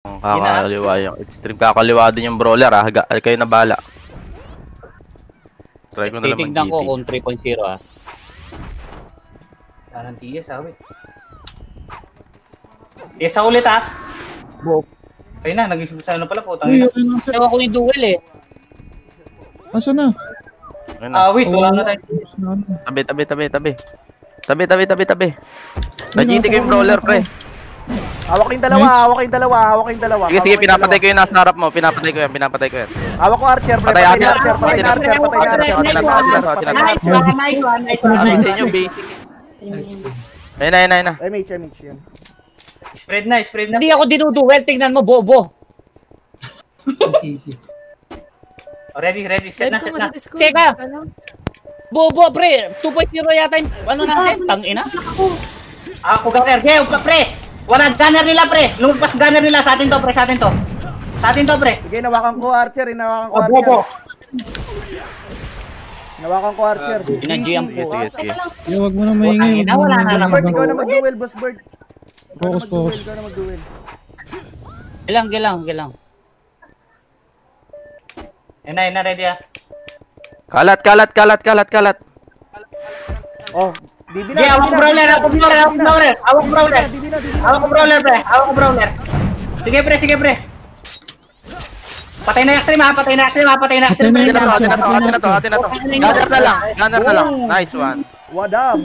Kakaliwa yung extreme. Kakaliwa din yung brawler ah. Kayo na bala. Try ko na lang titignan ko kung 3.0 ah. Parang TS awit. TS ako ulit ah. Bo. Ayun na, nag-isip sa ano pala po. Uy, Nawa ko yung duel eh. asa na? Wait, wala na tayo. Tabi. Nag-GT ko yung brawler pre. Hawak yung dalawa. Sige, pinapatay ko yung nasa harap mo. Pinapatay ko yan. Hawak ko archer, pre. Patay Patay archer. archer. Nice. Sa inyo, basic. Ayun na. MH yan. Spread na. Hindi ako dinuduel, tingnan mo, bobo. Ready. Set na. Teka! Bobo, pre! 2.0 yata yung ano natin, tangina. Ako gunner. Geo, pre! Wala gunner nila, pre! Lumagpas gunner nila sa atin to, pre. Sa atin to, pre. Sige, nawakan ko archer. Bobo. Nawakan ko archer. Pinag-GM po. Sige. Huwag mo na maingay. Wala na. Bird, ikaw na mag-duel, boss Bird. Focus. Ikaw na mag-duel. Gilang. Ayun na, ready ah. Kalat. Oh, bibi Sige, awak brawler. Awak ko brawler. Sige, pre. Patay na extreme. Atin na to. Gunner na lang. Nice one. What up?